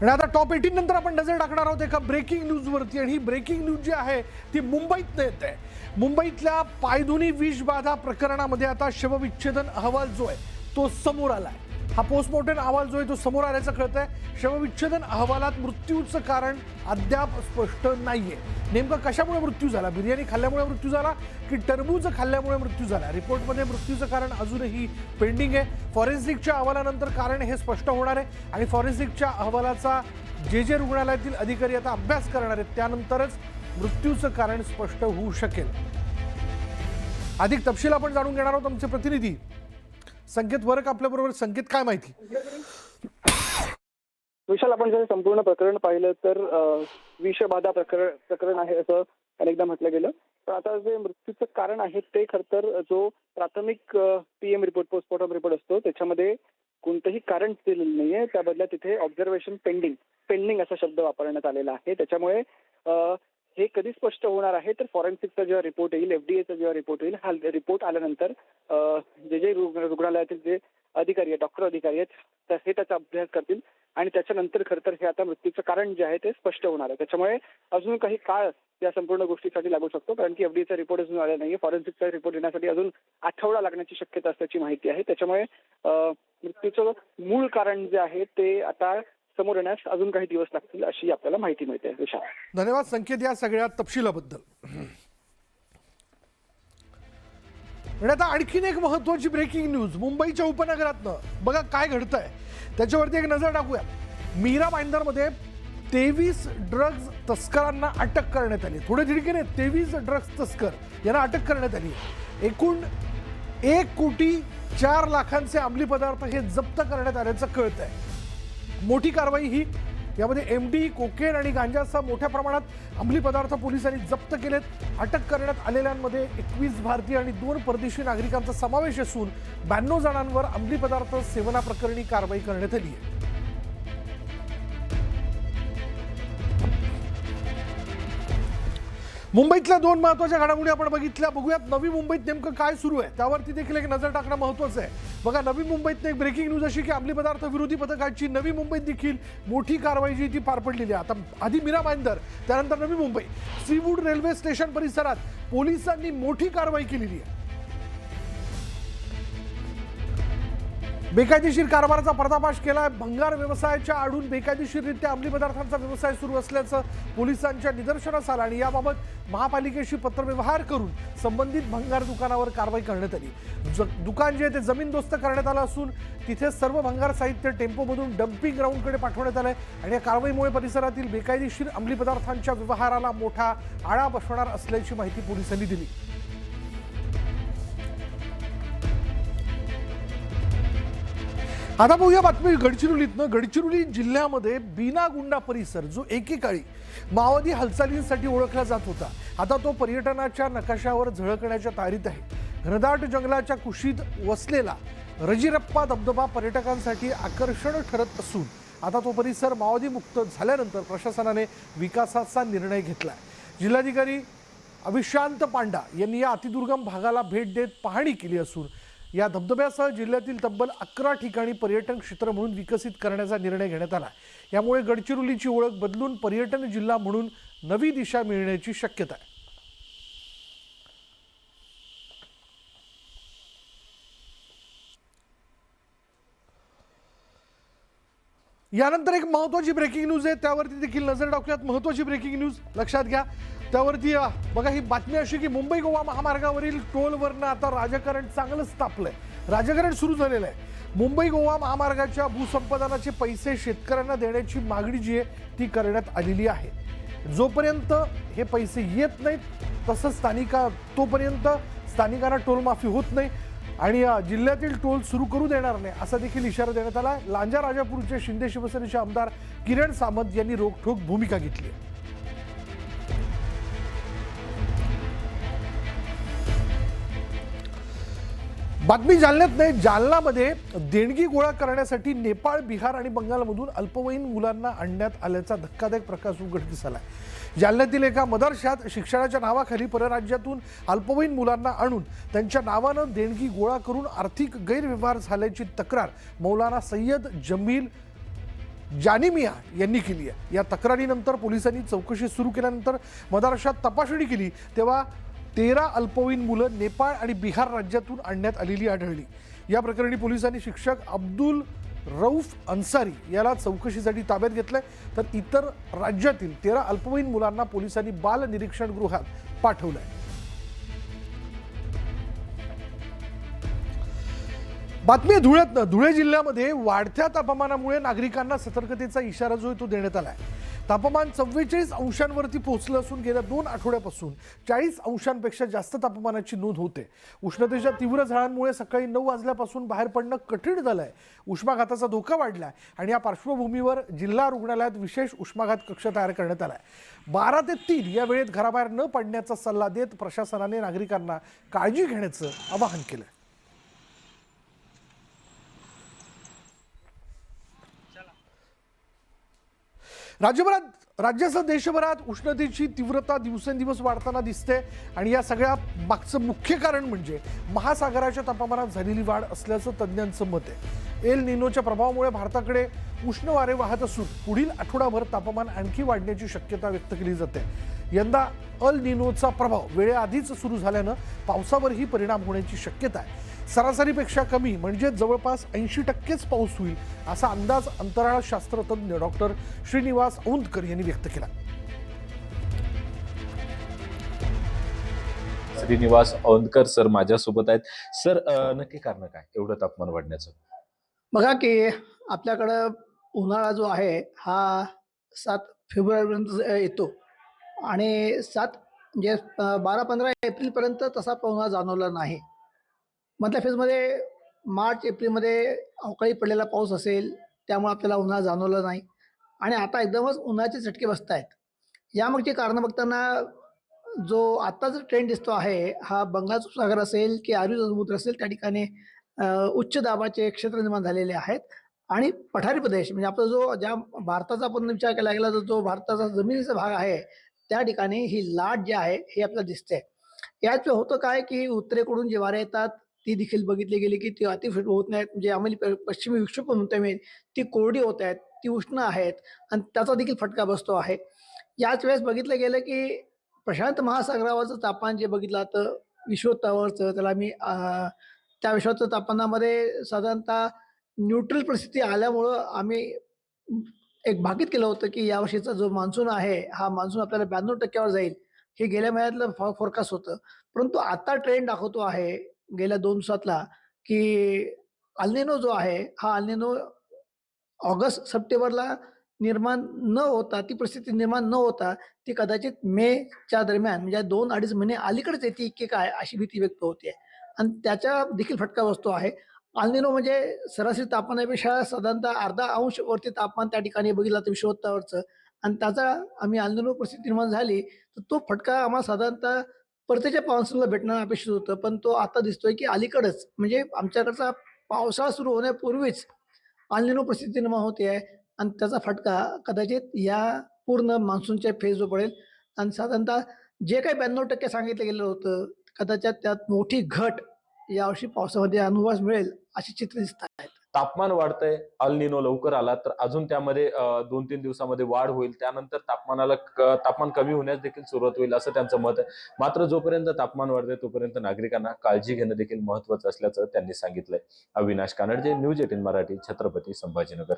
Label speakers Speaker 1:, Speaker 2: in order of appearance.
Speaker 1: आणि आता टॉप 18 नंतर आपण नजर टाकणार आहोत एका ब्रेकिंग न्यूजवरती। आणि ही ब्रेकिंग न्यूज जी आहे ती मुंबईत येते। मुंबईतल्या पायधुनी विषबाधा प्रकरणामध्ये आता शवविच्छेदन अहवाल जो आहे तो समोर आलाय। हा पोस्टमॉर्टम अहवाल जो आहे तो समोर आल्याचं कळतंय। शवविच्छेदन अहवालात मृत्यूचं कारण अद्याप स्पष्ट नाहीये। नेमकं कशामुळे मृत्यू झाला? बिर्याणी खाल्ल्यामुळे मृत्यू झाला की टरबूज खाल्ल्यामुळे मृत्यू झाला? रिपोर्टमध्ये मृत्यूचं कारण अजूनही पेंडिंग आहे। फॉरेन्सिकच्या अहवालानंतर कारण हे स्पष्ट होणार आहे आणि फॉरेन्सिकच्या अहवालाचा जे रुग्णालयातील अधिकारी आता अभ्यास करणार आहेत त्यानंतरच मृत्यूचं कारण स्पष्ट होऊ शकेल। अधिक तपशील आपण जाणून घेणार आहोत। आमचे प्रतिनिधी संकेत वरक आपल्याबरोबर। संकेत, काय माहिती?
Speaker 2: विशाल, आपण जर संपूर्ण प्रकरण पाहिलं तर विषबाधा प्रकरण आहे असं अनेकदा म्हटलं गेलं। पण आता जे मृत्यूचं कारण आहे ते खरं तर जो प्राथमिक पीएम रिपोर्ट, पोस्टमॉर्टम रिपोर्ट असतो त्याच्यामध्ये कोणतंही कारण दिलेलं नाहीये। त्या बदल्यात तिथे ऑब्झर्वेशन पेंडिंग असा शब्द वापरण्यात आलेला आहे। त्याच्यामुळे हे कधी स्पष्ट होणार आहे तर फॉरेन्सिकचा जेव्हा रिपोर्ट येईल, एफडीएचा जेव्हा रिपोर्ट येईल, हा रिपोर्ट आल्यानंतर जे रुग्णालयातील जे अधिकारी आहेत, डॉक्टर अधिकारी आहेत, हे त्याचा अभ्यास करतील आणि त्याच्यानंतर खरं तर हे आता मृत्यूचं कारण जे आहे ते स्पष्ट होणार आहे। त्याच्यामुळे अजून काही काळ या संपूर्ण गोष्टीसाठी लागू शकतो, कारण की एफडीएचा रिपोर्ट अजून आला नाहीये। फॉरेन्सिकचा रिपोर्ट येण्यासाठी अजून आठवडा लागण्याची शक्यता असल्याची माहिती आहे। त्याच्यामुळे मृत्यूचं मूळ कारण जे आहे ते आता समोर येण्यास अजून काही दिवस लागतील अशी आपल्याला माहिती मिळते। विशाल,
Speaker 1: धन्यवाद संकेत या सगळ्या तपशिलाबद्दल। आणि आता आणखीन एक महत्त्वाची ब्रेकिंग न्यूज मुंबईच्या उपनगरातनं। बघा काय घडतंय त्याच्यावरती एक नजर टाकूया। मीरा भाईंदरमध्ये 23 ड्रग्ज तस्करांना अटक करण्यात आली। थोडे धडकीने 23 ड्रग्ज तस्कर यांना अटक करण्यात आली। एकूण 1,04,00,000चे अंमली पदार्थ हे जप्त करण्यात आल्याचं कळतंय। मोठी कारवाई ही यामध्ये एमडी, कोकेन आणि गांजासह मोठ्या प्रमाणात अंमली पदार्थ पोलिसांनी जप्त केलेत। अटक करण्यात आलेल्यांमध्ये 21 भारतीय आणि 2 परदेशी नागरिकांचा समावेश असून 92 जणांवर अंमली पदार्थ सेवनाप्रकरणी कारवाई करण्यात आली आहे। मुंबईतल्या 2 महत्त्वाच्या घडामोडी आपण बघितल्या। बघूयात नवी मुंबईत नेमकं काय सुरू आहे त्यावरती देखील एक नजर टाकणं महत्त्वाचं आहे। बघा, नवी मुंबईत एक ब्रेकिंग न्यूज अशी की अंमली पदार्थ विरोधी पथकाची नवी मुंबईत देखील मोठी कारवाई जी ती पार पडलेली आहे। आता आधी मीरा भाईंदर, त्यानंतर Navi Mumbai seaweed railway station परिसरात पोलिसांनी मोठी कारवाई केलेली आहे। बेकायदेशीर कारभाराचा पर्दाफाश केला। भंगार व्यवसायाच्या आडून बेकायदेशीररित्या अंमली पदार्थांचा व्यवसाय सुरू असल्याचं पोलिसांच्या निदर्शनास आलं आणि याबाबत महापालिकेशी पत्रव्यवहार करून संबंधित भंगार दुकानावर कारवाई करण्यात आली। दुकान जे ते जमीनदोस्त करण्यात आलं असून तिथे सर्व भंगार साहित्य टेम्पोमधून डम्पिंग ग्राउंडकडे पाठवण्यात आलंय आणि या कारवाईमुळे परिसरातील बेकायदेशीर अंमली पदार्थांच्या व्यवहाराला मोठा आळा बसणार असल्याची माहिती पोलिसांनी दिली। आता बघूया बातमी गडचिरोलीतनं। गडचिरोली जिल्ह्यामध्ये बीनागुंडा परिसर जो एकेकाळी माओवादी हालचालींसाठी ओळखला जात होता, आता तो पर्यटनाच्या नकाशावर झळकण्याच्या तयारीत आहे। घनदाट जंगलाच्या कुशीत वसलेला रजिरप्पा धबधबा पर्यटकांसाठी आकर्षण ठरत असून आता तो परिसर माओवादी मुक्त झाल्यानंतर प्रशासनाने विकासाचा निर्णय घेतलाय। जिल्हाधिकारी अविशांत पांडा यांनी या अतिदुर्गम भागाला भेट देत पाहणी केली असून या धबधब्यासह जिल्ह्यातील तब्बल 11 ठिकाणी पर्यटन क्षेत्र म्हणून विकसित करण्याचा निर्णय घेण्यात आला। यामुळे गडचिरोलीची ओळख बदलून पर्यटन जिल्हा म्हणून नवी दिशा मिळण्याची शक्यता आहे। यानंतर एक महत्त्वाची ब्रेकिंग न्यूज आहे त्यावरती देखील नजर टाकूयात। महत्त्वाची ब्रेकिंग न्यूज लक्षात घ्या त्यावरती बघा, ही बातमी अशी की मुंबई गोवा महामार्गावरील टोलवरनं आता राजकारण चांगलंच तापलंय। राजकारण सुरू झालेलं आहे। मुंबई गोवा महामार्गाच्या भूसंपादनाचे पैसे शेतकऱ्यांना देण्याची मागणी जी आहे ती करण्यात आलेली आहे। जोपर्यंत हे पैसे येत नाहीत तोपर्यंत स्थानिकांना टोल माफी होत नाही आणि जिल्ह्यातील टोल सुरू करू देणार नाही असा देखील इशारा देण्यात आला। लांजा राजापूरचे शिंदे शिवसेनेचे आमदार किरण सामंत यांनी रोखठोक भूमिका घेतली आहे। बातमी जालन्यात नाही, जालनामध्ये देणगी गोळा करण्यासाठी नेपाळ, बिहार आणि बंगालमधून अल्पवयीन मुलांना आणण्यात आल्याचा धक्कादायक प्रकार उघडकीस आला। जालन्यातील एका मदरशात शिक्षणाच्या नावाखाली परराज्यातून अल्पवयीन मुलांना आणून त्यांच्या नावानं देणगी गोळा करून आर्थिक गैरव्यवहार झाल्याची तक्रार मौलाना सय्यद जमील जानिमिया यांनी केली आहे। या तक्रारीनंतर पोलिसांनी चौकशी सुरू केल्यानंतर मदारशात तपासणी केली तेव्हा 13 अल्पवयीन मुलं नेपाळ आणि बिहार राज्यातून आणण्यात आलेली आढळली। या प्रकरणी पोलिसांनी शिक्षक अब्दुल रऊफ अन्सारी याला चौकशीसाठी ताब्यात घेतलंय, तर इतर राज्यातील 13 अल्पवयीन मुलांना पोलिसांनी बाल निरीक्षण गृहात पाठवलंय। बातमी धुळ्यातनं। धुळे जिल्ह्यामध्ये वाढत्या तापमानामुळे नागरिकांना सतर्कतेचा इशारा जो आहे तो देण्यात आलाय। तापमान 44 अंशांवरती पोहोचलं असून गेल्या 2 आठवड्यापासून 40 अंशांपेक्षा जास्त तापमानाची नोंद होते। उष्णतेच्या तीव्र झळांमुळे सकाळी 9 वाजल्यापासून बाहेर पडणं कठीण झालंय। उष्माघाताचा धोका वाढलाय आणि या पार्श्वभूमीवर जिल्हा रुग्णालयात विशेष उष्माघात कक्ष तयार करण्यात आलाय। 12 ते 3 या वेळेत घराबाहेर न पडण्याचा सल्ला देत प्रशासनाने नागरिकांना काळजी घेण्याचं आवाहन केलंय। राज्यासह देशभरात उष्णतेची तीव्रता दिवसेंदिवस वाढताना दिसते आणि या सगळ्या मागचं मुख्य कारण म्हणजे महासागराच्या तापमानात झालेली वाढ असल्याचं तज्ज्ञांचं मत आहे। एल निनोच्या प्रभावामुळे भारताकडे उष्ण वारे वाहत असून पुढील आठवडाभर तापमान आणखी वाढण्याची शक्यता व्यक्त केली जाते। यंदा अल निनोचा प्रभाव वेळेआधीच सुरू झाल्यानं पावसावरही परिणाम होण्याची शक्यता आहे। सरासरीपेक्षा कमी म्हणजे जवळपास 80% पाऊस होईल असा अंदाज अंतराळशास्त्र तज्ञ डॉक्टर श्रीनिवास औंधकर यांनी व्यक्त केला।
Speaker 3: श्रीनिवास औंधकर सर माझ्यासोबत आहेत। सर नक्की कारण काय एवढं तापमान वाढण्याचं?
Speaker 4: बघा की आपल्याकडं उन्हाळा जो आहे हा 7 फेब्रुवारीपर्यंत येतो आणि 7 म्हणजे 12-15 एप्रिलपर्यंत तसा उन्हाळा जाणवला नाही। मधल्या फेजमध्ये मार्च एप्रिलमध्ये अवकाळी पडलेला पाऊस असेल त्यामुळे आपल्याला उन्हाळा जाणवला नाही आणि आता एकदमच उन्हाचे चटके बसत आहेत। यामागची कारणं बघताना जो आत्ताचा ट्रेंड दिसतो आहे हा बंगालचा उपसागर असेल की अरबी समुद्र असेल त्या ठिकाणी उच्च दाबाचे क्षेत्र निर्माण झालेले आहेत आणि पठारी प्रदेश म्हणजे आपला जो ज्या भारताचा आपण विचार केला गेला तर जो भारताचा जमिनीचा भाग आहे त्या ठिकाणी ही लाट जी आहे हे आपल्याला दिसते। यात होतं काय की उत्तरेकडून जी वारे येतात ती देखील बघितली गेली की ती अति होत नाहीत, म्हणजे आम्हाला पश्चिमी विक्षोभ म्हणतोय मी, ती कोरडी होत आहेत, ती उष्ण आहेत आणि त्याचा देखील फटका बसतो आहे। याच वेळेस बघितलं गेलं की प्रशांत महासागरावरचं तापमान जे बघितलं जातं विश्वोत्तावरचं त्याला मी त्या विश्वाच्या तापमानामध्ये साधारणतः न्यूट्रल परिस्थिती आल्यामुळं आम्ही एक भाकीत केलं होतं की यावर्षीचा जो मान्सून आहे हा मान्सून आपल्याला 92% जाईल, हे गेल्या महिन्यातलं फोरकास्ट होतं। परंतु आता ट्रेंड दाखवतो आहे गेल्या 2 दिवसातला की अल निनो जो आहे हा अल निनो ऑगस्ट सप्टेंबरला निर्माण न होता ती परिस्थिती निर्माण न होता ती कदाचित मेच्या दरम्यान म्हणजे 2-2.5 महिने अलीकडेच येते की काय अशी भीती व्यक्त होते आणि त्याचा देखील फटका बसतो आहे। अल निनो म्हणजे सरासरी तापमानापेक्षा साधारणतः अर्धा अंश वरती तापमान त्या ठिकाणी बघितलं तर विश्वोत्तावरचं आणि त्याचा आम्ही अल निनो परिस्थिती निर्माण झाली तर तो फटका आम्हाला साधारणतः परतीच्या मान्सूनला भेटणं अपेक्षित होतं, पण तो आता दिसतोय की अलीकडंच म्हणजे आमच्याकडचा पावसाळा सुरू होण्यापूर्वीच अल निनो परिस्थिती निर्माण होते आहे आणि त्याचा फटका कदाचित या पूर्ण मान्सूनच्या फेजवर पडेल आणि साधारणतः जे काही 92% सांगितलं गेलं होतं कदाचित त्यात मोठी घट यावर्षी पावसामध्ये अनुभवास मिळेल अशी चित्र दिसत आहेत।
Speaker 3: तापमान वाढतंय, अल निनो लवकर आला तर अजून त्यामध्ये 2-3 दिवसामध्ये वाढ होईल, त्यानंतर तापमान कमी होण्यास देखील सुरुवात होईल असं त्यांचं मत आहे। मात्र जोपर्यंत तापमान वाढतंय तोपर्यंत नागरिकांना काळजी घेणं देखील महत्त्वाचं असल्याचं त्यांनी सांगितलंय। अविनाश कानडे, न्यूज 18 मराठी, छत्रपती संभाजीनगर।